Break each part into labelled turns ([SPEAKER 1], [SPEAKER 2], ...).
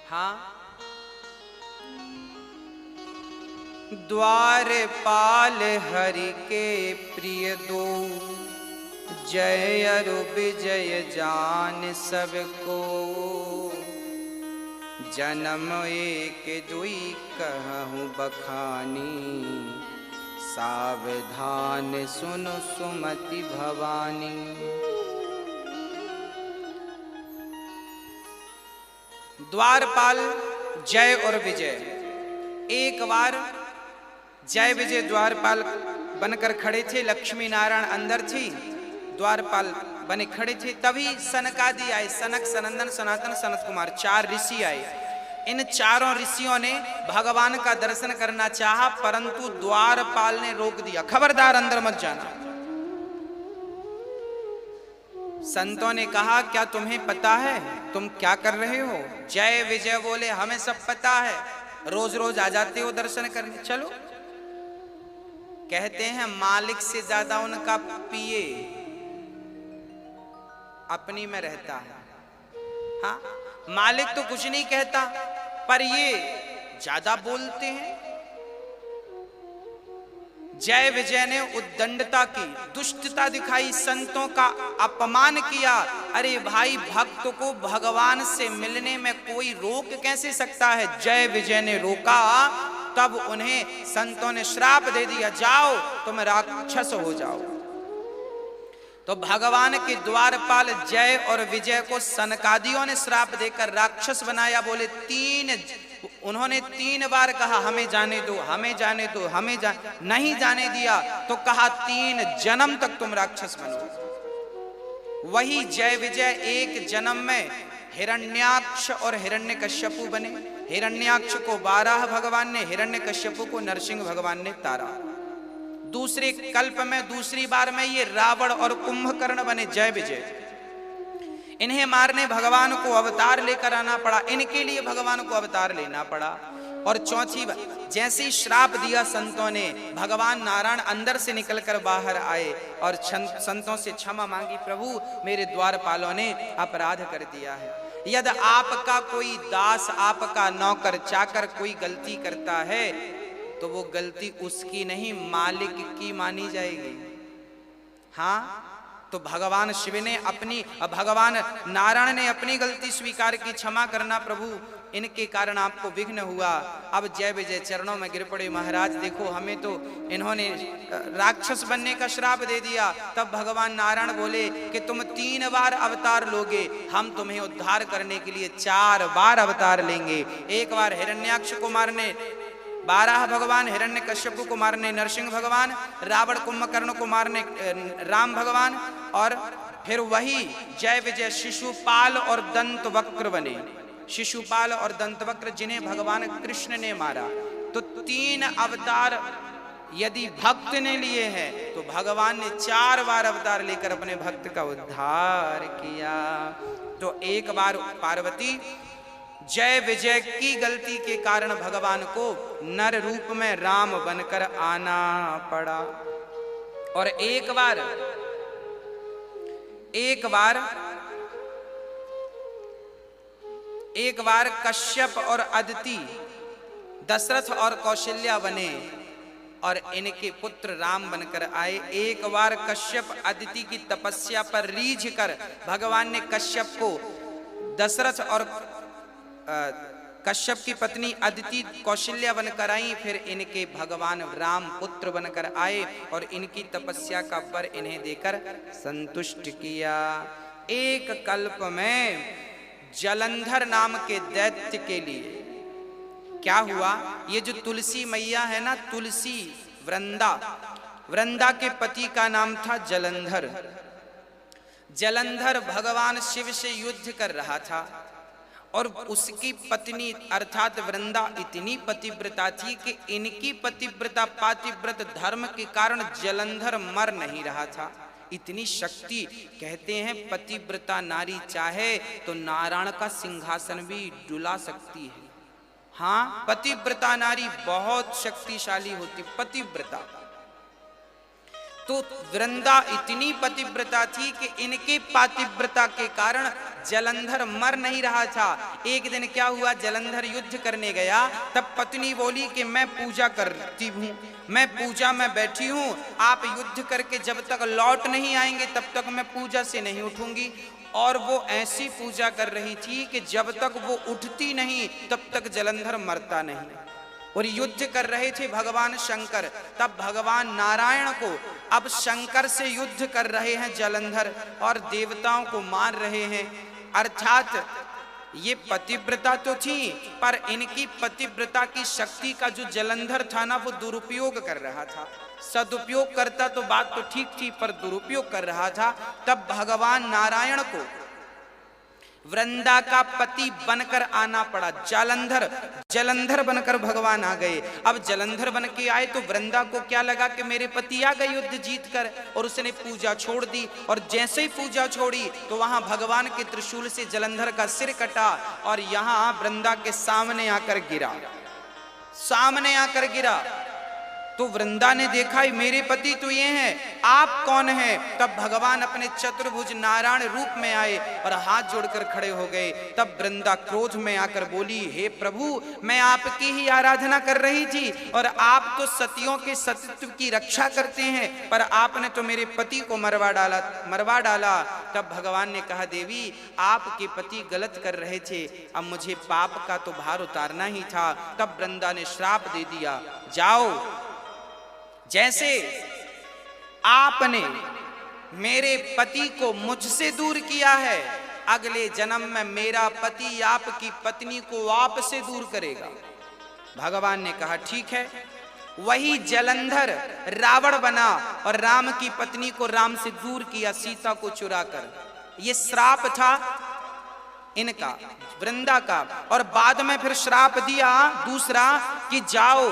[SPEAKER 1] हाँ, द्वारपाल हरि के प्रिय दो, जय अरु विजय जान सबको। जन्म एक दुई कहूँ बखानी, सावधान सुन सुमति भवानी। द्वारपाल जय और विजय, एक बार जय विजय द्वारपाल बनकर खड़े थे। लक्ष्मी नारायण अंदर थी, द्वारपाल बने खड़े थे। तभी सनकादि आए, सनक सनंदन सनातन सनत कुमार, 4 ऋषि आए। इन चारों ऋषियों ने भगवान का दर्शन करना चाहा, परंतु द्वारपाल ने रोक दिया, खबरदार अंदर मत जाना। संतों ने कहा, क्या तुम्हें पता है तुम क्या कर रहे हो? जय विजय बोले, हमें सब पता है, रोज रोज आ जाते हो दर्शन करने, चलो। कहते हैं मालिक से ज्यादा उनका पिए अपनी में रहता है। हाँ, मालिक तो कुछ नहीं कहता, पर ये ज्यादा बोलते हैं। जय विजय ने उद्दंडता की, दुष्टता दिखाई, संतों का अपमान किया। अरे भाई, भक्त को भगवान से मिलने में कोई रोक कैसे सकता है? जय विजय ने रोका, तब उन्हें संतों ने श्राप दे दिया, जाओ तुम राक्षस हो जाओ। तो भगवान के द्वारपाल जय और विजय को सनकादियों ने श्राप देकर राक्षस बनाया। बोले उन्होंने 3 बार कहा, हमें जाने दो, हमें जाने दो, नहीं जाने दिया तो कहा 3 जन्म तक तुम राक्षस बनो। वही जय विजय एक जन्म में हिरण्याक्ष और हिरण्यकश्यपु बने। हिरण्याक्ष को बाराह भगवान ने, हिरण्यकश्यपु को नरसिंह भगवान ने तारा। दूसरे कल्प में, दूसरी बार में ये रावण और कुंभकर्ण बने जय विजय। इन्हें मारने भगवान को अवतार लेकर आना पड़ा, इनके लिए भगवान को अवतार लेना पड़ा। और चौथी बार जैसे ही श्राप दिया संतों ने, भगवान नारायण अंदर से निकलकर बाहर आए और संतों से क्षमा मांगी, प्रभु मेरे द्वारपालों ने अपराध कर दिया है। यदि आपका कोई दास, आपका नौकर चाकर कोई गलती करता है तो वो गलती उसकी नहीं, मालिक की मानी जाएगी। हाँ, तो भगवान शिव ने अपनी, भगवान नारायण ने अपनी गलती स्वीकार की, क्षमा करना प्रभु, इनके कारण आपको विघ्न हुआ। अब जय विजय चरणों में गिर पड़े, महाराज देखो हमें तो इन्होंने राक्षस बनने का श्राप दे दिया। तब भगवान नारायण बोले कि तुम 3 बार अवतार लोगे, हम तुम्हें उद्धार करने के लिए 4 बार अवतार लेंगे। एक बार हिरण्याक्ष को मारने बाराह भगवान, हिरण्यकश्यप को मारने नरसिंह भगवान, रावण कुंभकर्ण को मारने राम भगवान, और फिर वही जय विजय शिशुपाल और दंतवक्र बने। शिशुपाल और दंतवक्र जिन्हें भगवान कृष्ण ने मारा। तो 3 अवतार यदि भक्त ने लिए हैं तो भगवान ने 4 बार अवतार लेकर अपने भक्त का उद्धार किया। तो एक बार पार्वती जय विजय की गलती के कारण भगवान को नर रूप में राम बनकर आना पड़ा। और एक बार कश्यप और अदिति दशरथ और कौशल्या बने और इनके पुत्र राम बनकर आए। एक बार कश्यप अदिति की तपस्या पर रीझ कर भगवान ने कश्यप को दशरथ और कश्यप की पत्नी अदिति कौशल्या बनकर आई, फिर इनके भगवान राम पुत्र बनकर आए और इनकी तपस्या का वर इन्हें देकर संतुष्ट किया। एक कल्प में जलंधर नाम के दैत्य के लिए क्या हुआ, ये जो तुलसी मैया है ना, तुलसी वृंदा के पति का नाम था जलंधर। जलंधर भगवान शिव से युद्ध कर रहा था और उसकी पत्नी अर्थात वृंदा इतनी पतिव्रता थी कि इनकी पतिव्रता पातिव्रत धर्म के कारण जलंधर मर नहीं रहा था। इतनी शक्ति, कहते हैं पतिव्रता नारी चाहे तो नारायण का सिंहासन भी डुला सकती है। हाँ, पतिव्रता नारी बहुत शक्तिशाली होती, पतिव्रता। तो वृंदा इतनी पतिव्रता थी कि इनके पातिव्रता के कारण जलंधर मर नहीं रहा था। एक दिन क्या हुआ, जलंधर युद्ध करने गया, तब पत्नी बोली कि मैं पूजा करती हूँ, मैं पूजा में बैठी हूँ, आप युद्ध करके जब तक लौट नहीं आएंगे तब तक मैं पूजा से नहीं उठूंगी। और वो ऐसी पूजा कर रही थी कि जब तक वो उठती नहीं तब तक जलंधर मरता नहीं। और युद्ध कर रहे थे भगवान शंकर, तब भगवान नारायण को अब शंकर से युद्ध कर रहे हैं जलंधर और देवताओं को मार रहे हैं। अर्थात ये पतिव्रता तो थी, पर इनकी पतिव्रता की शक्ति का जो जलंधर था ना, वो दुरुपयोग कर रहा था। सदुपयोग करता तो बात तो ठीक थी, पर दुरुपयोग कर रहा था। तब भगवान नारायण को वृंदा का पति बनकर आना पड़ा। जलंधर बनकर भगवान आ गए। अब जलंधर बन के आए तो वृंदा को क्या लगा कि मेरे पति आ गए युद्ध जीत कर, और उसने पूजा छोड़ दी। और जैसे ही पूजा छोड़ी तो वहां भगवान के त्रिशूल से जलंधर का सिर कटा और यहां वृंदा के सामने आकर गिरा। तो वृंदा ने देखा मेरे पति तो ये हैं, आप कौन हैं? तब भगवान अपने चतुर्भुज नारायण रूप में आए और हाथ जोड़कर खड़े हो गए। तब वृंदा क्रोध में आकर बोली, हे प्रभु, मैं आपकी ही आराधना कर रही थी और आप तो सतियों के सतीत्व की रक्षा करते हैं, पर आपने तो मेरे पति को मरवा डाला। तब भगवान ने कहा, देवी आपके पति गलत कर रहे थे, अब मुझे पाप का तो भार उतारना ही था। तब वृंदा ने श्राप दे दिया, जाओ, जैसे आपने मेरे पति को मुझसे दूर किया है, अगले जन्म में मेरा पति आपकी पत्नी को आपसे दूर करेगा। भगवान ने कहा ठीक है। वही जलंधर रावण बना और राम की पत्नी को राम से दूर किया, सीता को चुराकर। ये श्राप था इनका, वृंदा का। और बाद में फिर श्राप दिया दूसरा कि जाओ,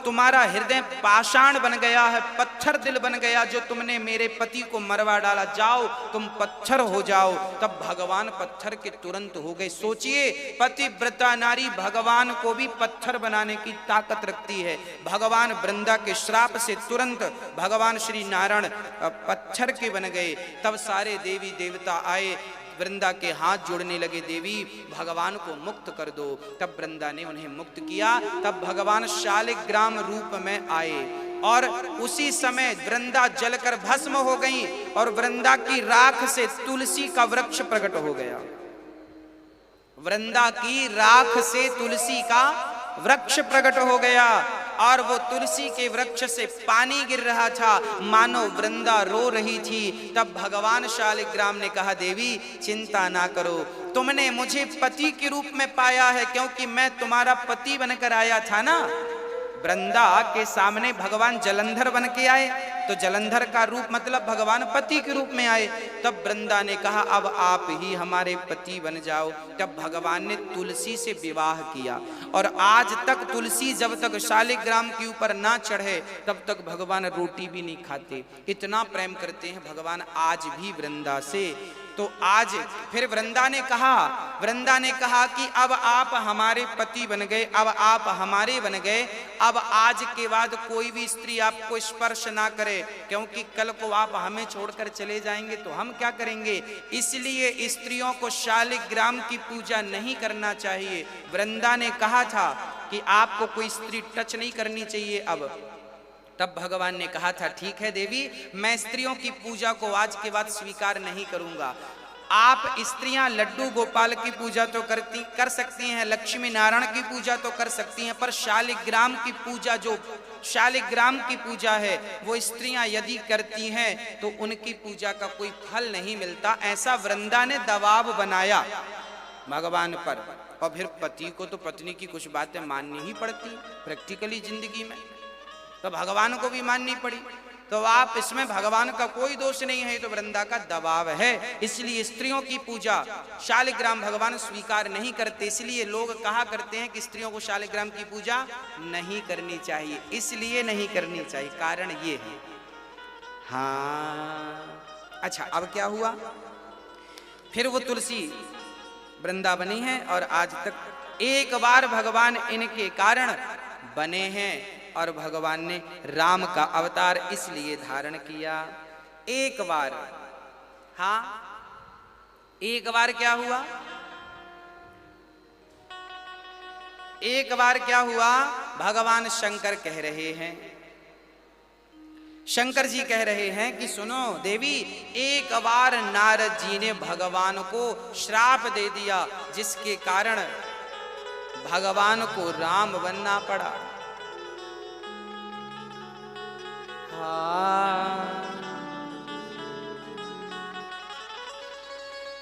[SPEAKER 1] तुम्हारा हृदय पाषाण बन गया है, पत्थर दिल बन गया, जो तुमने मेरे पति को मरवा डाला, जाओ तुम पत्थर हो जाओ। तब भगवान पत्थर के तुरंत हो गए। सोचिए, पतिव्रता नारी भगवान को भी पत्थर बनाने की ताकत रखती है। भगवान वृंदा के श्राप से तुरंत भगवान श्री नारायण पत्थर के बन गए। तब सारे देवी देवता आए, वृंदा के हाथ जोड़ने लगे, देवी भगवान को मुक्त कर दो। तब वृंदा ने उन्हें मुक्त किया। तब भगवान शालिग्राम रूप में आए और उसी समय वृंदा जलकर भस्म हो गई और वृंदा की राख से तुलसी का वृक्ष प्रकट हो गया। वृंदा की राख से तुलसी का वृक्ष प्रकट हो गया और वो तुलसी के वृक्ष से पानी गिर रहा था, मानो वृंदा रो रही थी। तब भगवान शालिग्राम ने कहा, देवी चिंता ना करो, तुमने मुझे पति के रूप में पाया है, क्योंकि मैं तुम्हारा पति बनकर आया था ना। वृंदा के सामने भगवान जलंधर बन के आए, तो जलंधर का रूप मतलब भगवान पति के रूप में आए। तब वृंदा ने कहा, अब आप ही हमारे पति बन जाओ। तब भगवान ने तुलसी से विवाह किया और आज तक तुलसी जब तक शालिग्राम के ऊपर ना चढ़े तब तक भगवान रोटी भी नहीं खाते। इतना प्रेम करते हैं भगवान आज भी वृंदा से। तो आज फिर वृंदा ने कहा कि अब आप हमारे पति बन गए, अब आप हमारे बन गए, अब आज के बाद कोई भी स्त्री आपको स्पर्श ना करे, क्योंकि कल को आप हमें छोड़कर चले जाएंगे तो हम क्या करेंगे। इसलिए स्त्रियों को शालिग्राम की पूजा नहीं करना चाहिए। वृंदा ने कहा था कि आपको कोई स्त्री टच नहीं करनी चाहिए अब। तब भगवान ने कहा था, ठीक है देवी, मैं स्त्रियों की पूजा को आज के बाद स्वीकार नहीं करूंगा। आप स्त्रियां लड्डू गोपाल की पूजा तो कर सकती हैं, लक्ष्मी नारायण की पूजा तो कर सकती हैं, पर शालिग्राम की पूजा, जो शालिग्राम की पूजा है, वो स्त्रियां यदि करती हैं तो उनकी पूजा का कोई फल नहीं मिलता। ऐसा वृंदा ने दबाव बनाया भगवान पर। और फिर पति को तो पत्नी की कुछ बातें माननी ही पड़ती प्रैक्टिकली जिंदगी में, तो भगवान को भी माननी पड़ी। तो आप इसमें भगवान का कोई दोष नहीं है, तो वृंदा का दबाव है। इसलिए स्त्रियों की पूजा शालिग्राम भगवान स्वीकार नहीं करते। इसलिए लोग कहा करते हैं कि स्त्रियों को शालिग्राम की पूजा नहीं करनी चाहिए, इसलिए नहीं करनी चाहिए, कारण ये है। हाँ, अच्छा, अब क्या हुआ, फिर वो तुलसी वृंदावनी है और आज तक एक बार भगवान इनके कारण बने हैं और भगवान ने राम का अवतार इसलिए धारण किया। एक बार, हाँ एक बार क्या हुआ, एक बार क्या हुआ, भगवान शंकर कह रहे हैं, शंकर जी कह रहे हैं कि सुनो देवी, एक बार नारद जी ने भगवान को श्राप दे दिया, जिसके कारण भगवान को राम बनना पड़ा।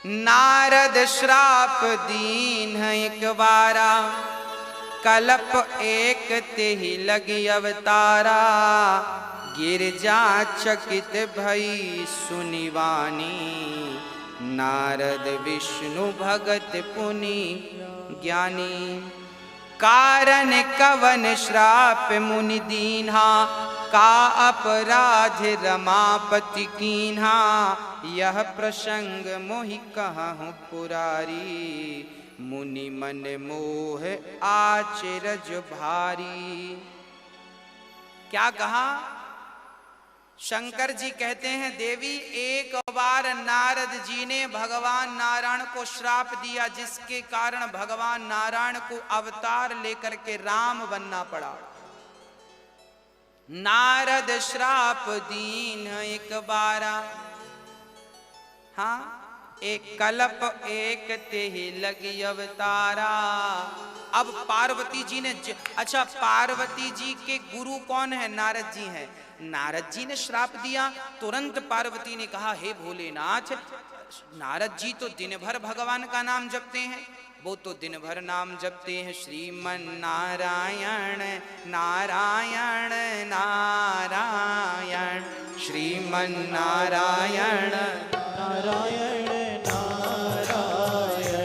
[SPEAKER 1] नारद श्राप दीन एक बारा, कल्प एक तेहि लगी अवतारा। गिरजा चकित भई सुनिवानी, नारद विष्णु भगत पुनि ज्ञानी। कारण कवन श्राप मुनि दीन्हा, का अपराध रमापति कीन्हा। यह प्रसंग मोहि कहूँ पुरारी, मुनि मन मोह आचरज भारी। क्या कहा, शंकर जी कहते हैं देवी, एक बार नारद जी ने भगवान नारायण को श्राप दिया, जिसके कारण भगवान नारायण को अवतार लेकर के राम बनना पड़ा। नारद श्राप दीन एक बारा, हाँ एक कल्प एक तेहि लगी अवतारा। अब पार्वती जी ने अच्छा, पार्वती जी के गुरु कौन है, नारद जी हैं। नारद जी ने श्राप दिया, तुरंत पार्वती ने कहा, हे भोलेनाथ, नारद जी तो दिन भर भगवान का नाम जपते हैं, वो तो दिन भर नाम जपते हैं, श्रीमन नारायण नारायण नारायण, श्रीमन नारायण नारायण नारायण,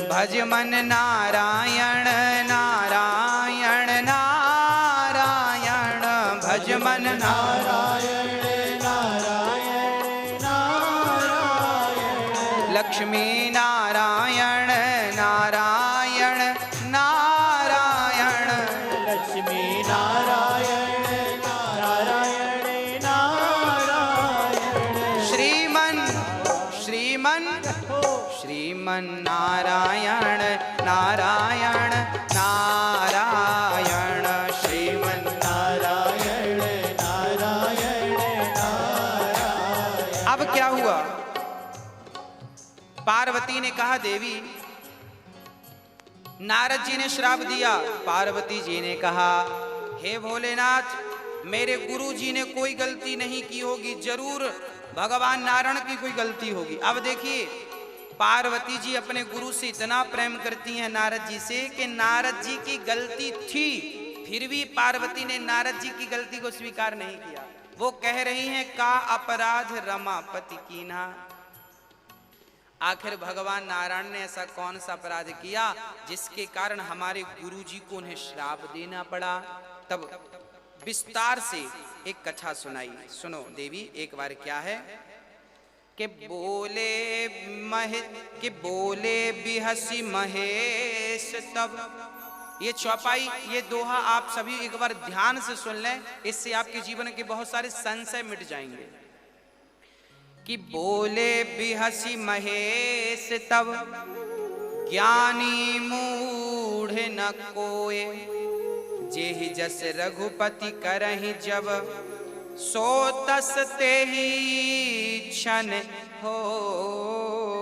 [SPEAKER 1] भज मन नारायण नारायण नारायण, भज मन नारायण नारायण नारायण, लक्ष्मी नारायण नारायण नारायण, लक्ष्मी नारायण नारायण नारायण, श्रीमन श्रीमन श्रीमन नारायण नारायण नारायण, श्रीमन नारायण नारायण नारायण। अब क्या हुआ, पार्वती ने कहा, देवी नारद जी ने श्राप दिया। पार्वती जी ने कहा, हे भोलेनाथ, मेरे गुरु जी ने कोई गलती नहीं की होगी, जरूर भगवान नारायण की कोई गलती होगी। अब देखिए, पार्वती जी अपने गुरु से इतना प्रेम करती हैं नारद जी से, कि नारद जी की गलती थी, फिर भी पार्वती ने नारद जी की गलती को स्वीकार नहीं किया। वो कह रही हैं, का अपराध रमापति कीन्हा। आखिर भगवान नारायण ने ऐसा कौन सा अपराध किया, जिसके कारण हमारे गुरु जी को उन्हें श्राप देना पड़ा। तब विस्तार से एक कथा सुनाई। सुनो देवी, एक बार क्या है कि बोले बिहसी महेश तब। ये चौपाई, ये दोहा आप सभी एक बार ध्यान से सुन लें, इससे आपके जीवन के बहुत सारे संशय मिट जाएंगे। कि बोले बिहसी महेश तब, ज्ञानी मूढ़ न कोय। जेहि जस रघुपति करहि जब, सो तस तेहि क्षण होय।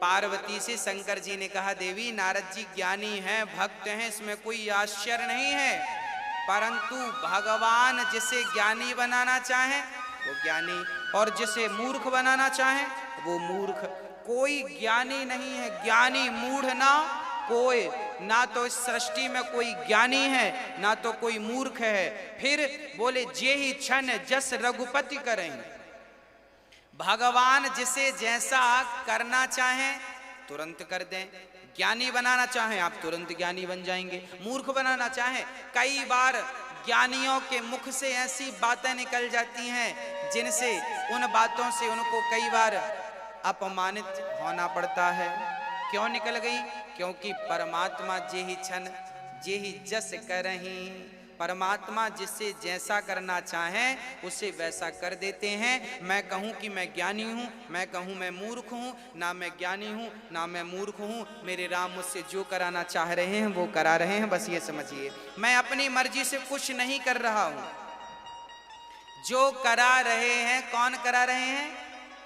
[SPEAKER 1] पार्वती से शंकर जी ने कहा, देवी नारद जी ज्ञानी हैं, भक्त हैं, इसमें कोई आश्चर्य नहीं है, परंतु भगवान जिसे ज्ञानी बनाना चाहे वो ज्ञानी, और जिसे मूर्ख बनाना चाहे वो मूर्ख। कोई ज्ञानी नहीं है, ज्ञानी मूढ़ ना कोई, ना तो इस सृष्टि में कोई ज्ञानी है ना तो कोई मूर्ख है। फिर बोले, जे ही क्षण जस रघुपति करें। भगवान जिसे जैसा करना चाहें तुरंत कर दें। ज्ञानी बनाना चाहें आप तुरंत ज्ञानी बन जाएंगे, मूर्ख बनाना चाहें। कई बार ज्ञानियों के मुख से ऐसी बातें निकल जाती हैं जिनसे, उन बातों से उनको कई बार अपमानित होना पड़ता है। क्यों निकल गई? क्योंकि परमात्मा जे ही क्षण जेहि जस करहीं। परमात्मा जिससे जैसा करना चाहें उसे वैसा कर देते हैं। मैं कहूं कि मैं ज्ञानी हूं, मैं कहूं मैं मूर्ख हूं, ना मैं ज्ञानी हूं ना मैं मूर्ख हूं। मेरे राम मुझसे जो कराना चाह रहे हैं वो करा रहे हैं, बस ये समझिए। मैं अपनी मर्जी से कुछ नहीं कर रहा हूं, जो करा रहे हैं कौन करा रहे हैं?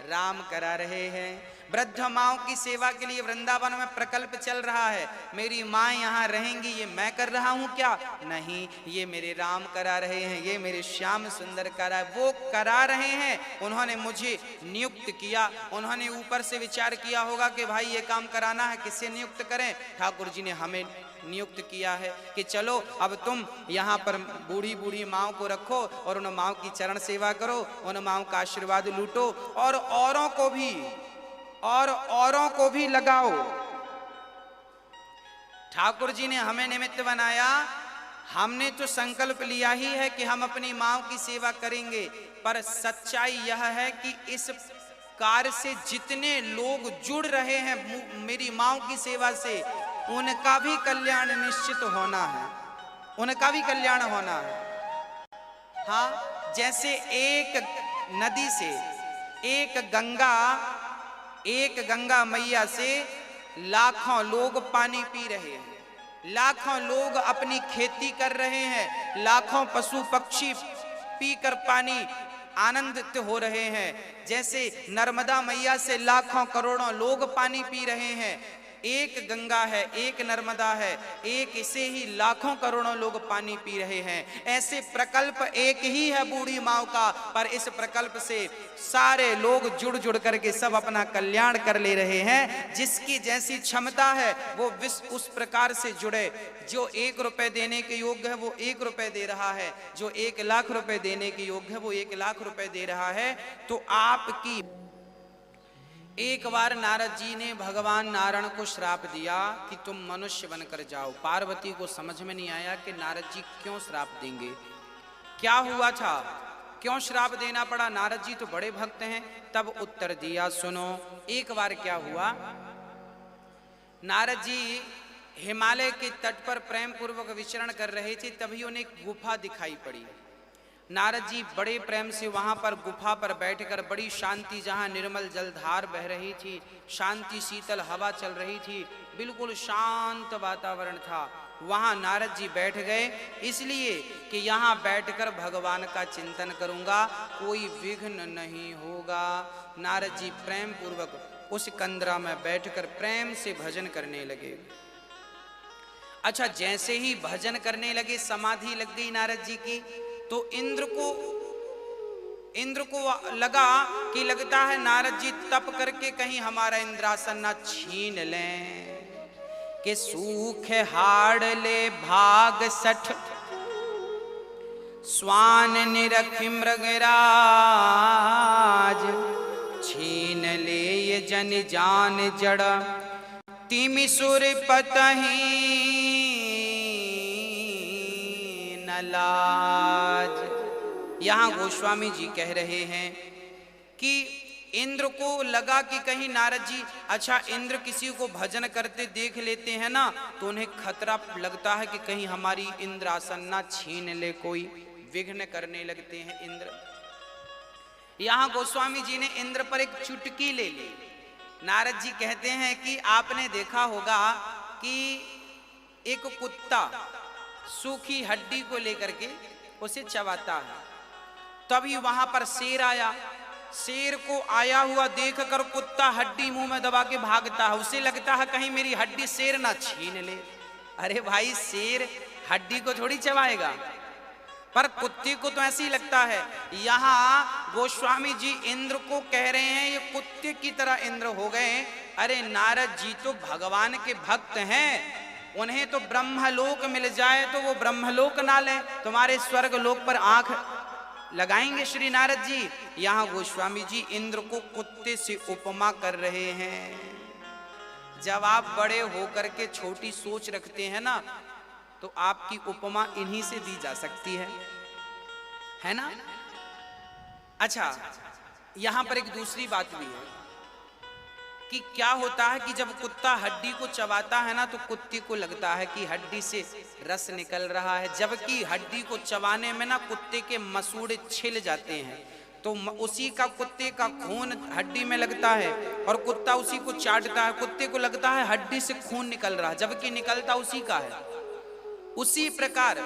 [SPEAKER 1] राम करा रहे हैं। वृद्ध माओं की सेवा के लिए वृंदावन में प्रकल्प चल रहा है। मेरी माँ यहाँ रहेंगी, ये मैं कर रहा हूँ क्या? नहीं, ये मेरे राम करा रहे हैं, ये मेरे श्याम सुंदर करा, वो करा रहे हैं। उन्होंने मुझे नियुक्त किया, उन्होंने ऊपर से विचार किया होगा कि भाई ये काम कराना है, किससे नियुक्त करें? ठाकुर जी ने हमें नियुक्त किया है कि चलो अब तुम यहाँ पर बूढ़ी बूढ़ी माओं को रखो और उन माओं की चरण सेवा करो, उन माओं का आशीर्वाद लूटो और औरों को भी लगाओ। ठाकुर जी ने हमें निमित्त बनाया, हमने तो संकल्प लिया ही है कि हम अपनी माओं की सेवा करेंगे, पर सच्चाई यह है कि इस कार्य से जितने लोग जुड़ रहे हैं मेरी माओं की सेवा से, उनका भी कल्याण निश्चित होना है, उनका भी कल्याण होना है। हाँ, जैसे एक नदी से एक गंगा मैया से लाखों लोग पानी पी रहे हैं, लाखों लोग अपनी खेती कर रहे हैं, लाखों पशु पक्षी पीकर पानी आनंदित हो रहे हैं। जैसे नर्मदा मैया से लाखों करोड़ों लोग पानी पी रहे हैं। एक गंगा है, एक नर्मदा है, एक से ही लाखों करोड़ों लोग पानी पी रहे हैं। ऐसे प्रकल्प एक ही है बूढ़ी माँ का, पर इस प्रकल्प से सारे लोग जुड़ जुड़ करके सब अपना कल्याण कर ले रहे हैं। जिसकी जैसी क्षमता है वो विश्व उस प्रकार से जुड़े। जो 1 रुपए देने के योग्य है वो 1 रुपए दे रहा है, जो 1 लाख रुपए देने के योग्य है वो 1 लाख रुपए दे रहा है। तो आपकी एक बार नारद जी ने भगवान नारायण को श्राप दिया कि तुम मनुष्य बनकर जाओ। पार्वती को समझ में नहीं आया कि नारद जी क्यों श्राप देंगे, क्या हुआ था, क्यों श्राप देना पड़ा। नारद जी तो बड़े भक्त हैं। तब उत्तर दिया, सुनो। एक बार क्या हुआ, नारद जी हिमालय के तट पर प्रेम पूर्वक विचरण कर रहे थे, तभी उन्हें एक गुफा दिखाई पड़ी। नारद जी बड़े प्रेम से वहां पर गुफा पर बैठकर, बड़ी शांति, जहां निर्मल जलधार बह रही थी, शांति शीतल हवा चल रही थी, बिल्कुल शांत वातावरण था, वहां नारद जी बैठ गए। इसलिए कि यहां बैठकर भगवान का चिंतन करूंगा, कोई विघ्न नहीं होगा। नारद जी प्रेम पूर्वक उस कंदरा में बैठकर प्रेम से भजन करने लगे। अच्छा, जैसे ही भजन करने लगे, समाधि लग गई नारद जी की, तो इंद्र को लगा कि लगता है नारद जी तप करके कहीं हमारा इंद्रासन न छीन लें, कि सूख हाड़ ले भाग सठ स्वान निरख मृगराज, छीन ले ये जन जान जड़ तिमि सुर पतही लाज। यहां गोस्वामी जी कह रहे हैं कि इंद्र को लगा कि कहीं नारद जी, अच्छा इंद्र किसी को भजन करते देख लेते हैं ना, तो उन्हें खतरा लगता है कि कहीं हमारी इंद्रासन ना छीन ले, कोई विघ्न करने लगते हैं इंद्र। यहां गोस्वामी जी ने इंद्र पर एक चुटकी ले ली। नारद जी कहते हैं कि आपने देखा होगा कि एक कुत्ता सूखी हड्डी को लेकर के उसे चबाता है, तभी वहां पर शेर आया। शेर को आया हुआ देखकर कुत्ता हड्डी मुंह में दबा के भागता है, उसे लगता है कहीं मेरी हड्डी शेर ना छीन ले। अरे भाई, शेर हड्डी को थोड़ी चबाएगा, पर कुत्ते को तो ऐसे ही लगता है। यहां गोस्वामी जी इंद्र को कह रहे हैं ये कुत्ते की तरह इंद्र हो गए। अरे नारद जी तो भगवान के भक्त हैं, उन्हें तो ब्रह्मलोक मिल जाए तो वो ब्रह्मलोक ना लें, तुम्हारे स्वर्ग लोक पर आंख लगाएंगे श्री नारद जी। यहां गोस्वामी जी इंद्र को कुत्ते से उपमा कर रहे हैं। जब आप बड़े होकर के छोटी सोच रखते हैं ना, तो आपकी उपमा इन्हीं से दी जा सकती है ना। अच्छा, यहां पर एक दूसरी बात भी है कि क्या होता है कि जब कुत्ता हड्डी को चबाता है ना तो कुत्ते को लगता है कि हड्डी से रस निकल रहा है, जबकि हड्डी को चबाने में ना कुत्ते के मसूड़े छिल जाते हैं, तो उसी का कुत्ते का खून हड्डी में लगता है और कुत्ता उसी को चाटता है, कुत्ते को लगता है हड्डी से खून निकल रहा है, जबकि निकलता उसी का है। उसी प्रकार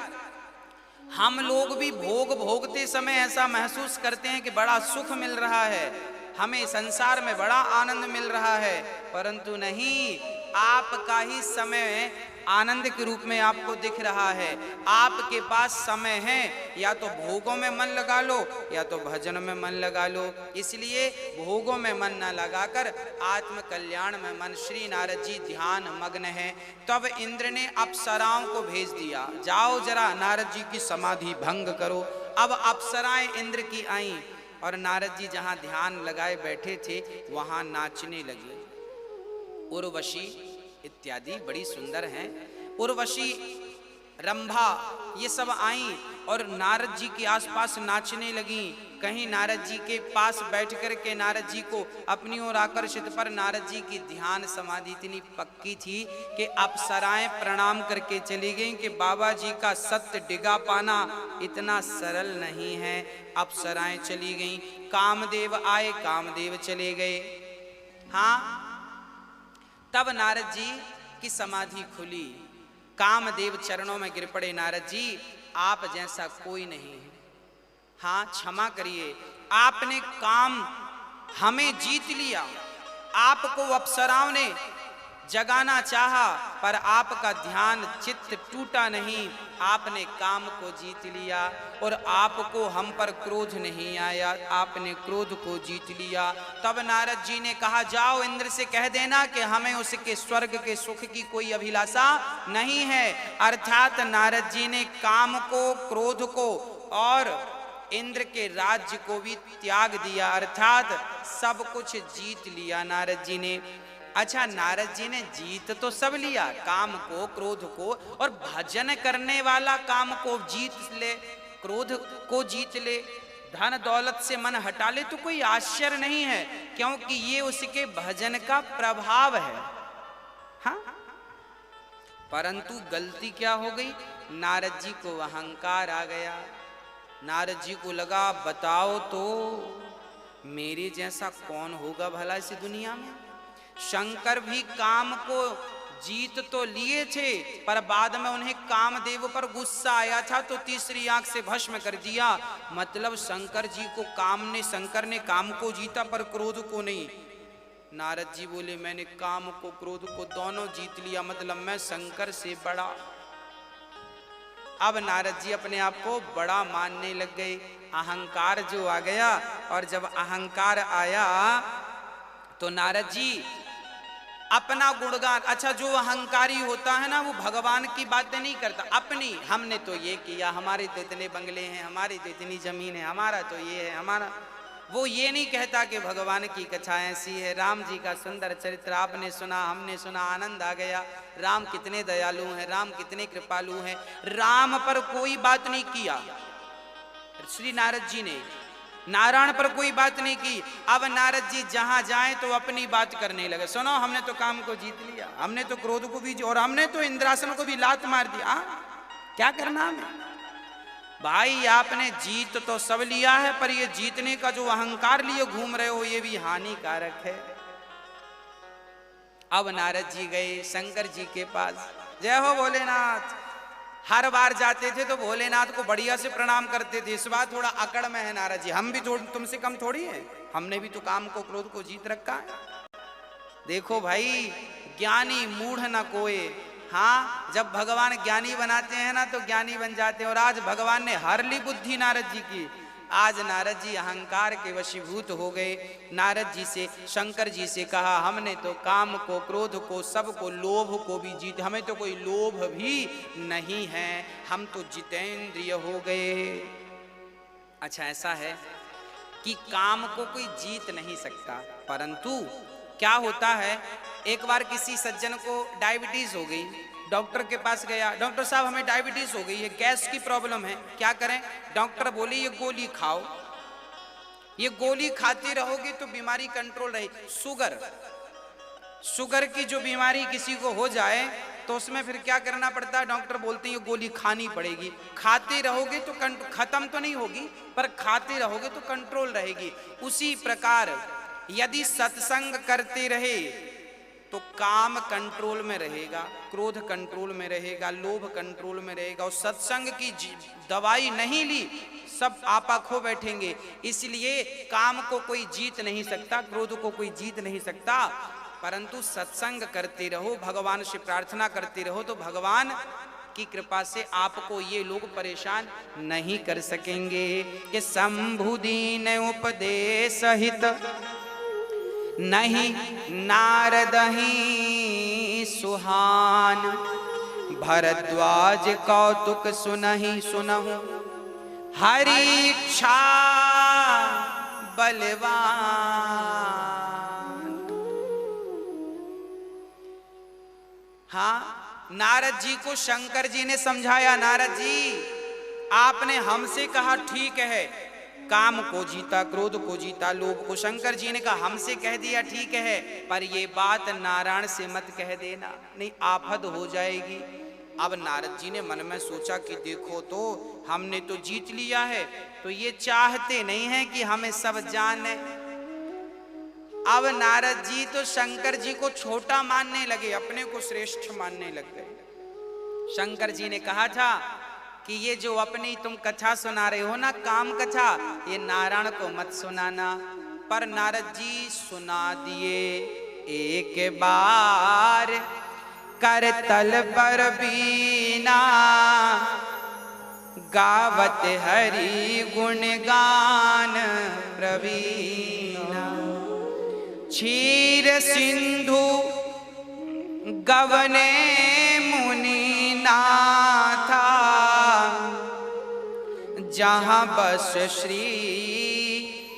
[SPEAKER 1] हम लोग भी भोग भोगते समय ऐसा महसूस करते हैं कि बड़ा सुख मिल रहा है, हमें संसार में बड़ा आनंद मिल रहा है, परंतु नहीं, आपका ही समय आनंद के रूप में आपको दिख रहा है। आपके पास समय है, या तो भोगों में मन लगा लो या तो भजन में मन लगा लो। इसलिए भोगों में मन न लगाकर आत्म कल्याण में मन। श्री नारद जी ध्यान मग्न है। तब इंद्र ने अप्सराओं को भेज दिया, जाओ जरा नारद जी की समाधि भंग करो। अब अप्सराएं इंद्र की आईं और नारद जी जहां ध्यान लगाए बैठे थे वहां नाचने लगी। उर्वशी इत्यादि बड़ी सुंदर हैं, उर्वशी, रंभा, ये सब आईं और नारद जी के आसपास नाचने लगी। कहीं नारद जी के पास बैठ कर के नारद जी को अपनी ओर आकर्षित, पर नारद जी की ध्यान समाधि इतनी पक्की थी कि अप्सराएं प्रणाम करके चली गईं कि बाबा जी का सत्य डिगा पाना इतना सरल नहीं है। अप्सराएं चली गईं, कामदेव आए, कामदेव चले गए। हाँ, तब नारद जी की समाधि खुली, कामदेव चरणों में गिर पड़े। नारद जी, आप जैसा कोई नहीं है, हाँ क्षमा करिए, आपने काम हमें जीत लिया, आपको अप्सराओं ने जगाना चाहा पर आपका ध्यान चित्त टूटा नहीं, आपने काम को जीत लिया और आपको हम पर क्रोध नहीं आया, आपने क्रोध को जीत लिया। तब नारद जी ने कहा, जाओ इंद्र से कह देना कि हमें उसके स्वर्ग के सुख की कोई अभिलाषा नहीं है। अर्थात नारद जी ने काम को, क्रोध को और इंद्र के राज्य को भी त्याग दिया, अर्थात सब कुछ जीत लिया नारद जी ने। अच्छा, नारद जी ने जीत तो सब लिया, काम को, क्रोध को, और भजन करने वाला काम को जीत ले, क्रोध को जीत ले, धन दौलत से मन हटा ले, तो कोई आश्चर्य नहीं है, क्योंकि ये उसके भजन का प्रभाव है। हाँ, परंतु गलती क्या हो गई, नारद जी को अहंकार आ गया। नारद जी को लगा, बताओ तो मेरे जैसा कौन होगा भला इस दुनिया में। शंकर भी काम को जीत तो लिए थे, पर बाद में उन्हें कामदेव पर गुस्सा आया था तो तीसरी आंख से भस्म कर दिया। मतलब शंकर जी को शंकर ने काम को जीता पर क्रोध को नहीं। नारद जी बोले, मैंने काम को, क्रोध को दोनों जीत लिया, मतलब मैं शंकर से बड़ा। अब नारद जी अपने आप को बड़ा मानने लग गए, अहंकार जो आ गया। और जब अहंकार आया तो नारद जी अपना गुणगान, अच्छा जो अहंकारी होता है ना वो भगवान की बातें नहीं करता, अपनी, हमने तो ये किया, हमारे तो इतने बंगले हैं, हमारी तो इतनी जमीन है, हमारा तो ये है, हमारा, वो ये नहीं कहता कि भगवान की कथा ऐसी है। राम जी का सुंदर चरित्र आपने सुना, हमने सुना, आनंद आ गया। राम कितने दयालु हैं, राम कितने कृपालु हैं। राम पर कोई बात नहीं किया श्री नारद जी ने, नारायण पर कोई बात नहीं की। अब नारद जी जहां जाएं तो अपनी बात करने लगे, सुनो हमने तो काम को जीत लिया, हमने तो क्रोध को भी, और हमने तो इंद्रासन को भी लात मार दिया, क्या करना हमें। भाई आपने जीत तो सब लिया है, पर ये जीतने का जो अहंकार लिए घूम रहे हो ये भी हानिकारक है। अब नारद जी गए शंकर जी के पास, जय हो भोलेनाथ। हर बार जाते थे तो भोलेनाथ को बढ़िया से प्रणाम करते थे, इस बार थोड़ा अकड़ में है नारद जी, हम भी तुमसे कम थोड़ी है, हमने भी तो काम को, क्रोध को जीत रखा है। देखो भाई, ज्ञानी मूढ़ न कोई। हाँ, जब भगवान ज्ञानी बनाते हैं ना तो ज्ञानी बन जाते हैं, और आज भगवान ने हर ली बुद्धि नारद जी की। आज नारद जी अहंकार के वशीभूत हो गए। नारद जी से, शंकर जी से कहा, हमने तो काम को, क्रोध को, सब को, लोभ को भी जीत, हमें तो कोई लोभ भी नहीं है, हम तो जितेंद्रिय हो गए। अच्छा, ऐसा है कि काम को कोई जीत नहीं सकता, परंतु क्या होता है, एक बार किसी सज्जन को डायबिटीज हो गई, डॉक्टर के पास गया, डॉक्टर साहब हमें डायबिटीज हो गई है, गैस की प्रॉब्लम है, क्या करें। डॉक्टर बोले, ये गोली खाओ, ये गोली खाते रहोगे तो बीमारी कंट्रोल रहेगी। शुगर, शुगर की जो बीमारी किसी को हो जाए तो उसमें फिर क्या करना पड़ता है? डॉक्टर बोलते हैं ये गोली खानी पड़ेगी। खाते रहोगे तो खत्म तो नहीं होगी, पर खाते रहोगे तो कंट्रोल रहेगी। उसी प्रकार यदि सत्संग करते रहे तो काम कंट्रोल में रहेगा, क्रोध कंट्रोल में रहेगा, लोभ कंट्रोल में रहेगा। और सत्संग की दवाई नहीं ली सब आपा खो बैठेंगे। इसलिए काम को कोई जीत नहीं सकता, क्रोध को कोई जीत नहीं सकता, परंतु सत्संग करते रहो, भगवान से प्रार्थना करते रहो तो भगवान की कृपा से आपको ये लोग परेशान नहीं कर सकेंगे। कि शंभु दीन उपदेश सहित नहीं नारद ही सुहान, भरद्वाज कौतुक सुनहि सुनहु हरि इच्छा बलवान। हाँ, नारद जी को शंकर जी ने समझाया, नारद जी आपने हमसे कहा ठीक है, काम को जीता, क्रोध को जीता, लोभ को। शंकर जी ने कहा हमसे कह दिया ठीक है, पर ये बात नारायण से मत कह देना, नहीं आफत हो जाएगी। अब नारद जी ने मन में सोचा कि देखो तो हमने तो जीत लिया है, तो ये चाहते नहीं है कि हमें सब जाने। अब नारद जी तो शंकर जी को छोटा मानने लगे, अपने को श्रेष्ठ मानने लग गए। शंकर जी ने कहा था कि ये जो अपनी तुम कथा सुना रहे हो ना, काम कथा, ये नारायण को मत सुनाना। पर नारद जी सुना दिए एक बार, करतल पर बीना गावत हरि गुणगान प्रवीणा। क्षीर सिंधु गवने मुनि नाथा, जहाँ बस श्री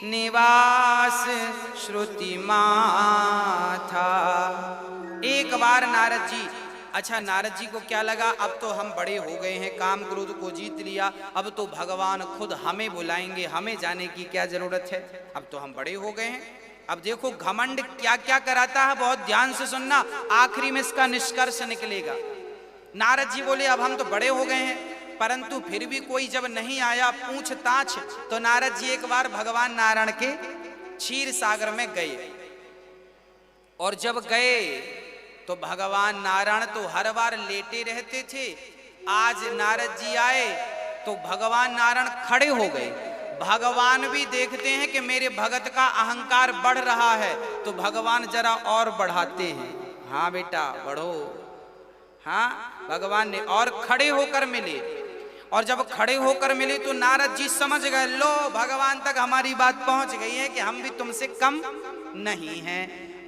[SPEAKER 1] निवास श्रुति माथा। एक बार नारद जी, अच्छा नारद जी को क्या लगा, अब तो हम बड़े हो गए हैं, काम क्रोध को जीत लिया, अब तो भगवान खुद हमें बुलाएंगे, हमें जाने की क्या जरूरत है, अब तो हम बड़े हो गए हैं। अब देखो घमंड क्या क्या कराता है, बहुत ध्यान से सुनना, आखिरी में इसका निष्कर्ष निकलेगा। नारद जी बोले अब हम तो बड़े हो गए हैं, परंतु फिर भी कोई जब नहीं आया पूछताछ, तो नारद जी एक बार भगवान नारायण के क्षीर सागर में गए। और जब गए तो भगवान नारायण तो हर बार लेटे रहते थे, आज नारद जी आए तो भगवान नारायण खड़े हो गए। भगवान भी देखते हैं कि मेरे भगत का अहंकार बढ़ रहा है, तो भगवान जरा और बढ़ाते हैं, हाँ बेटा बढ़ो। हाँ, भगवान ने और खड़े होकर मिले, और जब खड़े होकर मिले तो नारद जी समझ गए, लो भगवान तक हमारी बात पहुंच गई है कि हम भी तुमसे कम नहीं हैं।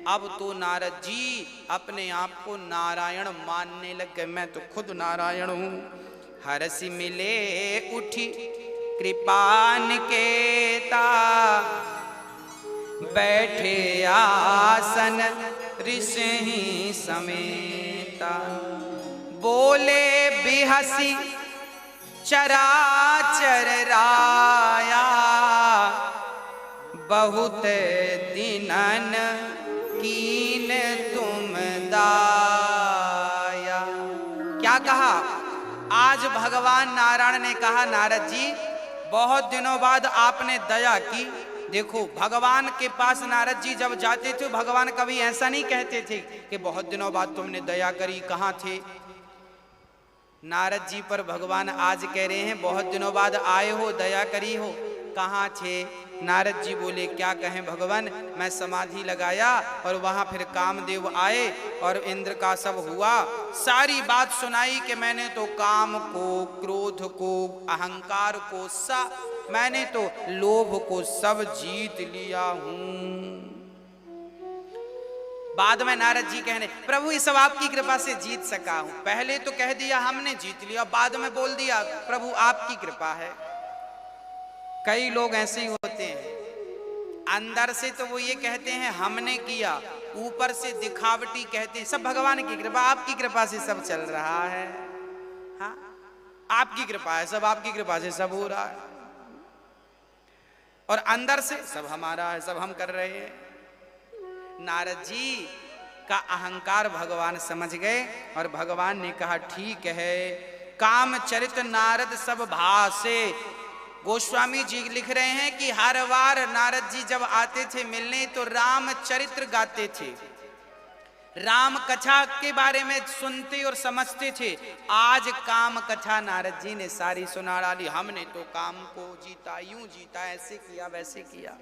[SPEAKER 1] अब तो नारद जी अपने आप को नारायण मानने लग गए, मैं तो खुद नारायण हूं। हरसि मिले उठी कृपान केता, बैठे आसन ऋषि समेता। बोले बिहसी चराचर राया, बहुत दिनन कीन तुम दाया। क्या कहा? आज भगवान नारायण ने कहा नारद जी बहुत दिनों बाद आपने दया की। देखो भगवान के पास नारद जी जब जाते थे भगवान कभी ऐसा नहीं कहते थे कि बहुत दिनों बाद तुमने दया करी, कहाँ थे। नारद जी पर भगवान आज कह रहे हैं बहुत दिनों बाद आए हो, दया करी हो, कहाँ थे। नारद जी बोले क्या कहें भगवान, मैं समाधि लगाया और वहां फिर कामदेव आए और इंद्र का सब हुआ, सारी बात सुनाई कि मैंने तो काम को, क्रोध को, अहंकार को, मैंने तो लोभ को सब जीत लिया हूं। बाद में नारद जी कहने प्रभु ये सब आपकी कृपा से जीत सका हूं। पहले तो कह दिया हमने जीत लिया, बाद में बोल दिया प्रभु आपकी कृपा है। कई लोग ऐसे ही होते हैं, अंदर से तो वो ये कहते हैं हमने किया, ऊपर से दिखावटी कहते हैं सब भगवान की कृपा, आपकी कृपा से सब चल रहा है। हाँ आपकी कृपा है, सब आपकी कृपा से सब हो रहा है, और अंदर से सब हमारा है, सब हम कर रहे हैं। नारद जी का अहंकार भगवान समझ गए और भगवान ने कहा ठीक है। काम चरित नारद सब भासे। गोस्वामी जी लिख रहे हैं कि हर बार नारद जी जब आते थे मिलने तो राम चरित्र गाते थे, राम कथा के बारे में सुनते और समझते थे। आज काम कथा नारद जी ने सारी सुना डाली। हमने तो काम को जीता, यूं जीता, ऐसे किया वैसे किया।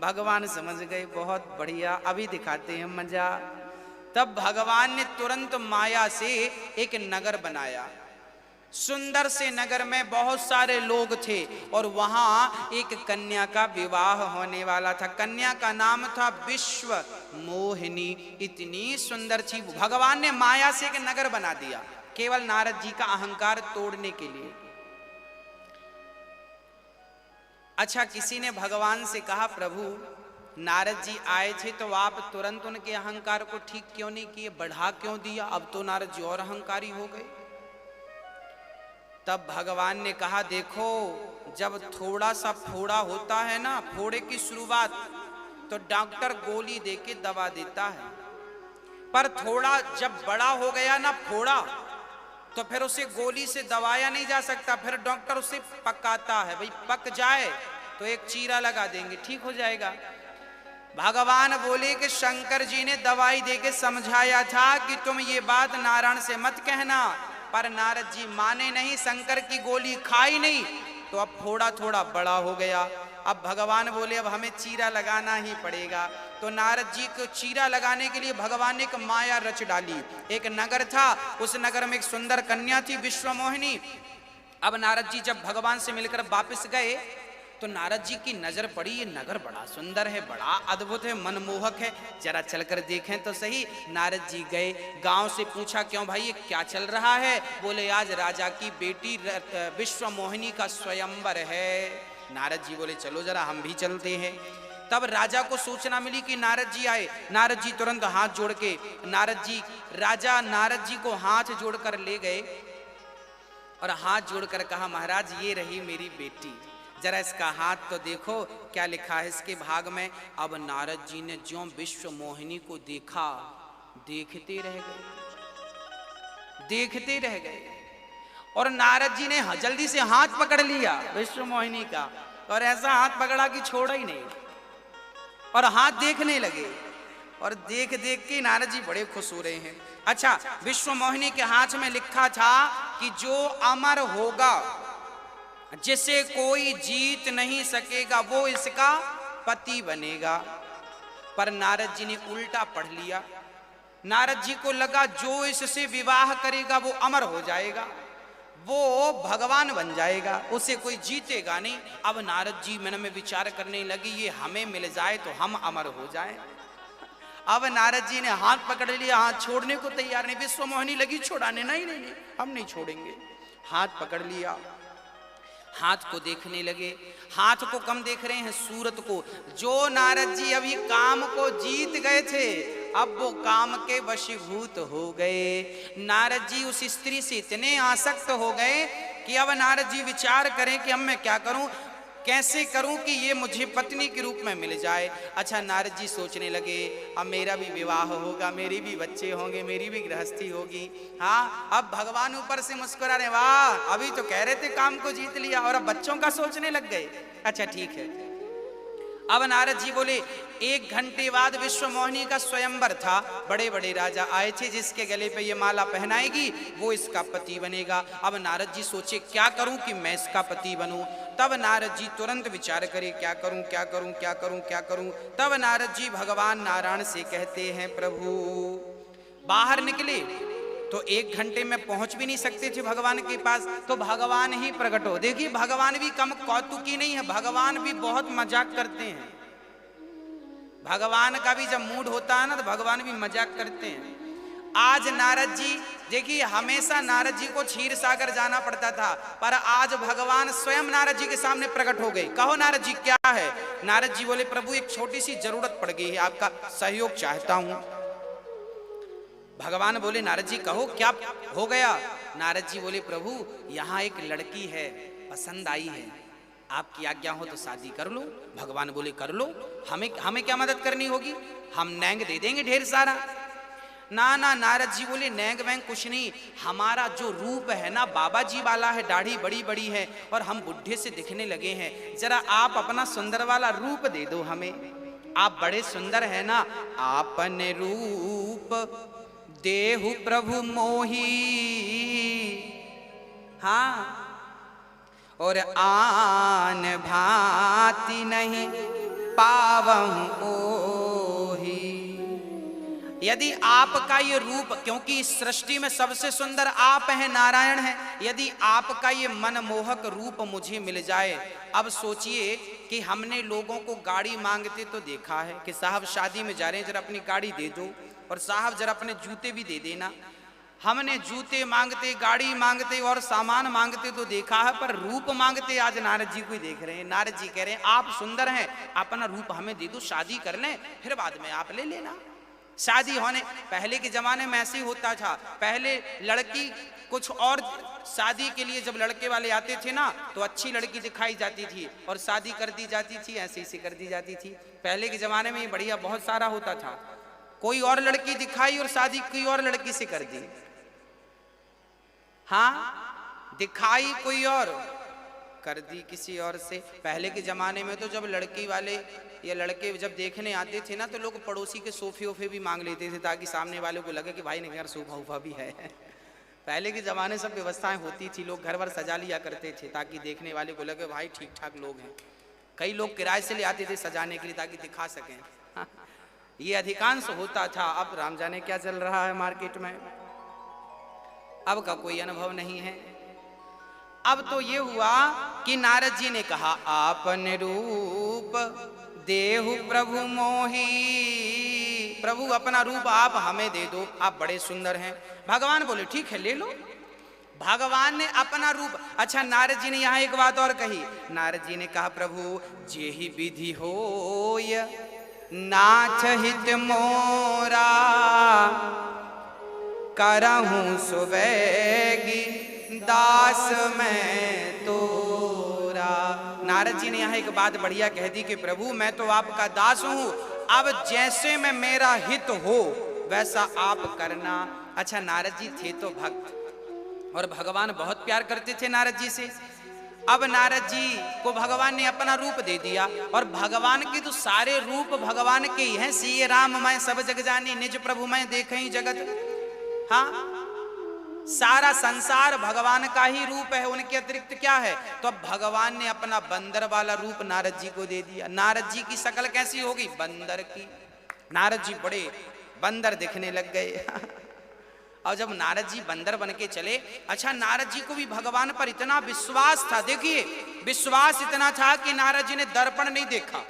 [SPEAKER 1] भगवान समझ गए बहुत बढ़िया, अभी दिखाते हैं मजा। तब भगवान ने तुरंत माया से एक नगर बनाया। सुंदर से नगर में बहुत सारे लोग थे और वहां एक कन्या का विवाह होने वाला था। कन्या का नाम था विश्व मोहिनी। इतनी सुंदर थी। भगवान ने माया से एक नगर बना दिया केवल नारद जी का अहंकार तोड़ने के लिए। अच्छा, किसी ने भगवान से कहा प्रभु नारद जी आए थे तो आप तुरंत उनके अहंकार को ठीक क्यों नहीं किए, बढ़ा क्यों दिया? अब तो नारद जी और अहंकारी हो गए। तब भगवान ने कहा देखो, जब थोड़ा सा फोड़ा होता है ना, फोड़े की शुरुआत, तो डॉक्टर गोली देके दवा देता है। पर थोड़ा जब बड़ा हो गया ना फोड़ा, तो फिर उसे गोली से दबाया नहीं जा सकता। फिर डॉक्टर उसे पकाता है। भाई पक जाए तो एक चीरा लगा देंगे, ठीक हो जाएगा। भगवान बोले कि शंकर जी ने दवाई देके समझाया था कि तुम ये बात नारायण से मत कहना, पर नारद जी माने नहीं, शंकर की गोली खाई नहीं, तो अब फोड़ा थोड़ा बड़ा हो गया। अब भगवान बोले अब हमें चीरा लगाना ही पड़ेगा। तो नारद जी को चीरा लगाने के लिए भगवान ने एक माया रच डाली। एक नगर था, उस नगर में एक सुंदर कन्या थी विश्व मोहिनी। अब नारद जी जब भगवान से मिलकर वापस गए तो नारद जी की नजर पड़ी, ये नगर बड़ा सुंदर है, बड़ा अद्भुत है, मनमोहक है, जरा चलकर देखें तो सही। नारद जी गए, गांव से पूछा क्यों भाई ये क्या चल रहा है? बोले आज राजा की बेटी विश्व मोहिनी का स्वयंवर है। नारद जी बोले चलो जरा हम भी चलते हैं। तब राजा को सूचना मिली कि नारद जी आए। नारद जी तुरंत हाथ जोड़ के राजा नारद जी को हाथ जोड़कर ले गए और हाथ जोड़कर कहा महाराज ये रही मेरी बेटी, जरा इसका हाथ तो देखो क्या लिखा है इसके भाग में। अब नारद जी ने ज्यों विश्व मोहिनी को देखा, देखते रह गए और नारद जी ने जल्दी से हाथ पकड़ लिया विश्व मोहिनी का, और ऐसा हाथ पकड़ा कि छोड़ा ही नहीं, और हाथ देखने लगे। और देख देख के नारद जी बड़े खुश हो रहे हैं। अच्छा, विश्व मोहिनी के हाथ में लिखा था कि जो अमर होगा, जिसे कोई जीत नहीं सकेगा, वो इसका पति बनेगा। पर नारद जी ने उल्टा पढ़ लिया। नारद जी को लगा जो इससे विवाह करेगा वो अमर हो जाएगा, वो भगवान बन जाएगा, उसे कोई जीतेगा नहीं। अब नारद जी मन में विचार करने लगी ये हमें मिल जाए तो हम अमर हो जाएं। अब नारद जी ने हाथ पकड़ लिया, हाथ छोड़ने को तैयार नहीं। विश्व मोहिनी लगी छुड़ाने, नहीं हम नहीं छोड़ेंगे। हाथ पकड़ लिया, हाथ को देखने लगे। हाथ को कम देख रहे हैं, सूरत को। जो नारद जी अभी काम को जीत गए थे, अब वो काम के वशीभूत हो गए। नारद जी उस स्त्री से इतने आसक्त हो गए कि अब नारद जी विचार करें कि अब मैं क्या करूं, कैसे करूं कि ये मुझे पत्नी के रूप में मिल जाए। अच्छा, नारद जी सोचने लगे अब मेरा भी विवाह होगा, मेरी भी बच्चे होंगे, मेरी भी गृहस्थी होगी। हाँ, अब भगवान ऊपर से मुस्कुरा रहे, वाह अभी तो कह रहे थे काम को जीत लिया और अब बच्चों का सोचने लग गए। अच्छा ठीक है। अब नारद जी बोले 1 घंटे बाद विश्व मोहिनी का स्वयंवर था। बड़े बड़े राजा आए थे, जिसके गले पे ये माला पहनाएगी वो इसका पति बनेगा। अब नारद जी सोचे क्या करूं कि मैं इसका पति बनूं। तब नारद जी तुरंत विचार करे क्या करूं क्या करूं क्या करूं क्या करूं। तब नारद जी भगवान नारायण से कहते हैं प्रभु, बाहर निकले तो 1 घंटे में पहुंच भी नहीं सकते थे भगवान के पास, तो भगवान ही प्रकट हो। देखिए भगवान भी कम कौतुकी नहीं है, भगवान भी बहुत मजाक करते हैं। भगवान का भी जब मूड होता है ना तो भगवान भी मजाक करते हैं। आज नारद जी देखिए, हमेशा नारद जी को क्षीर सागर जाना पड़ता था, पर आज भगवान स्वयं नारद जी के सामने प्रकट हो गए। कहो नारद जी क्या है? नारद जी बोले प्रभु एक छोटी सी जरूरत पड़ गई है, आपका सहयोग चाहता हूं। भगवान बोले नारद जी कहो क्या हो गया? नारद जी बोले प्रभु यहाँ एक लड़की है, पसंद आई है, आपकी आज्ञा हो तो शादी कर लो। भगवान बोले कर लो, हमें क्या मदद करनी होगी, हम नैंग दे देंगे ढेर सारा। ना ना, नारद जी बोले नैंग वैंग कुछ नहीं, हमारा जो रूप है ना बाबा जी वाला है, दाढ़ी बड़ी बड़ी है और हम बुढ़े से दिखने लगे हैं, जरा आप अपना सुंदर वाला रूप दे दो हमें, आप बड़े सुंदर है ना, आपने रूप देहु प्रभु मोही, हाँ, और आन भांति नहीं पावहु ओही। यदि आपका ये रूप, क्योंकि इस सृष्टि में सबसे सुंदर आप हैं, नारायण हैं, यदि आपका ये मनमोहक रूप मुझे मिल जाए। अब सोचिए कि हमने लोगों को गाड़ी मांगते तो देखा है कि साहब शादी में जा रहे हैं जरा अपनी गाड़ी दे दो, और साहब जरा अपने जूते भी दे देना। हमने जूते मांगते, गाड़ी मांगते और सामान मांगते तो देखा है, पर रूप मांगते आज नारद जी को ही देख रहे हैं। नारद जी कह रहे हैं आप सुंदर हैं, अपना रूप हमें दे दो, शादी कर लें, फिर बाद में आप ले लेना। शादी होने पहले के जमाने में ऐसे ही होता था, पहले लड़की कुछ और, शादी के लिए जब लड़के वाले आते थे ना तो अच्छी लड़की दिखाई जाती थी और शादी कर दी जाती थी, ऐसे ही कर दी जाती थी। पहले के जमाने में ये बढ़िया बहुत सारा होता था, कोई और लड़की दिखाई और शादी कोई और लड़की से कर दी, हाँ, दिखाई कोई और कर दी किसी और से। पहले के जमाने में तो जब लड़की वाले या लड़के जब देखने आते थे ना तो लोग पड़ोसी के सोफे वोफे भी मांग लेते थे ताकि सामने वाले को लगे कि भाई ने घर सोफा वोफा भी है। पहले के जमाने सब व्यवस्थाएं होती थी, लोग घर भर सजा लिया करते थे ताकि देखने वाले को लगे भाई ठीक ठाक लोग हैं। कई लोग किराए से ले आते थे सजाने के लिए ताकि दिखा सकें। ये अधिकांश होता था। अब राम जाने क्या चल रहा है मार्केट में, अब का कोई अनुभव नहीं है। अब तो ये हुआ कि नारद जी ने कहा आपने रूप देहु प्रभु मोही, प्रभु अपना रूप आप हमें दे दो, आप बड़े सुंदर हैं। भगवान बोले ठीक है ले लो। भगवान ने अपना रूप, अच्छा नारद जी ने यहाँ एक बात और कही, नारद जी ने कहा प्रभु जेहि विधि होय नाथ हित मोरा, करहूं सुबैगी दास मैं तोरा। नारद जी ने यहाँ एक बात बढ़िया कह दी कि प्रभु मैं तो आपका दास हूं, अब जैसे में मेरा हित हो वैसा आप करना। अच्छा नारद जी थे तो भक्त और भगवान बहुत प्यार करते थे नारद जी से। अब नारद जी को भगवान ने अपना रूप दे दिया और भगवान के तो सारे रूप भगवान के ही हैं। सिय राम मैं सब जग जानी, निज प्रभु मैं देखई जगत, हाँ, सारा संसार भगवान का ही रूप है, उनके अतिरिक्त क्या है। तो अब भगवान ने अपना बंदर वाला रूप नारद जी को दे दिया। नारद जी की शक्ल कैसी होगी, बंदर की। नारद जी बड़े बंदर दिखने लग गए। और जब नारद जी बंदर बन के चले, अच्छा नारद जी को भी भगवान पर इतना विश्वास था, देखिए विश्वास इतना था कि नारद जी ने दर्पण नहीं देखा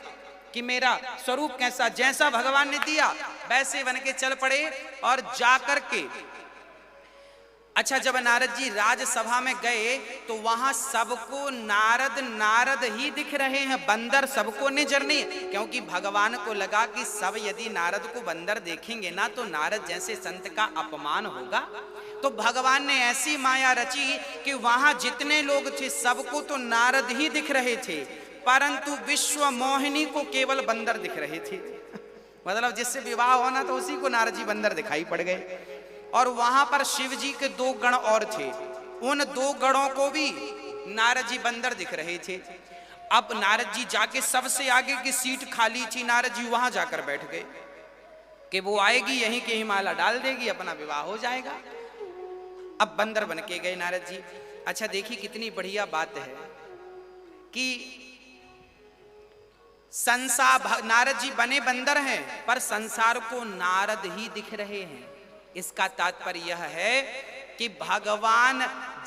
[SPEAKER 1] कि मेरा स्वरूप कैसा, जैसा भगवान ने दिया वैसे बन के चल पड़े और जाकर के, अच्छा जब नारद जी राजसभा में गए तो वहां सबको नारद नारद ही दिख रहे हैं, बंदर सबको नजर नहीं, क्योंकि भगवान को लगा कि सब यदि नारद को बंदर देखेंगे ना तो नारद जैसे संत का अपमान होगा। तो भगवान ने ऐसी माया रची कि वहां जितने लोग थे सबको तो नारद ही दिख रहे थे, परंतु विश्व मोहिनी को केवल बंदर दिख रहे थे। मतलब जिससे विवाह होना तो उसी को नारद जी बंदर दिखाई पड़ गए। और वहां पर शिव जी के 2 गण और थे, उन 2 गणों को भी नारद जी बंदर दिख रहे थे। अब नारद जी जाके सबसे आगे की सीट खाली थी, नारद जी वहां जाकर बैठ गए कि वो आएगी यहीं के ही माला डाल देगी, अपना विवाह हो जाएगा। अब बंदर बन के गए नारद जी। अच्छा देखिए कितनी बढ़िया बात है कि संसार, नारद जी बने बंदर हैं पर संसार को नारद ही दिख रहे हैं। इसका तात्पर्य यह है कि भगवान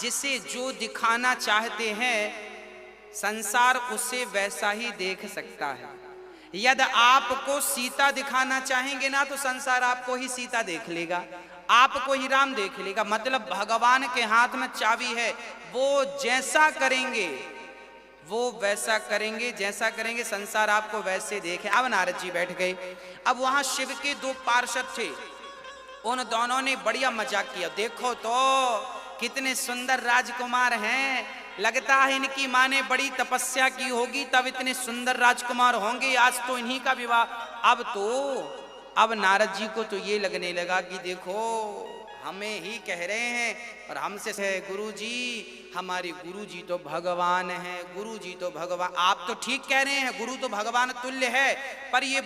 [SPEAKER 1] जिसे जो दिखाना चाहते हैं संसार उसे वैसा ही देख सकता है। यदि आपको सीता दिखाना चाहेंगे ना तो संसार आपको ही सीता देख लेगा, आपको ही राम देख लेगा। मतलब भगवान के हाथ में चाबी है, वो जैसा करेंगे वो वैसा करेंगे, जैसा करेंगे संसार आपको वैसे देखे। अब नारद जी बैठ गए। अब वहां शिव के 2 पार्षद थे, उन दोनों ने बढ़िया मजाक किया, देखो तो कितने सुंदर राजकुमार हैं, लगता है इनकी माँ ने बड़ी तपस्या की होगी तब इतने सुंदर राजकुमार होंगे, आज तो इन्हीं का विवाह। अब तो अब नारद जी को तो ये लगने लगा कि देखो हमें ही कह रहे हैं और हमसे है गुरु जी, हमारे गुरु जी तो भगवान हैं, गुरु जी तो भगवान। आप तो ठीक कह रहे हैं, गुरु तो भगवान तुल्य है, पर ये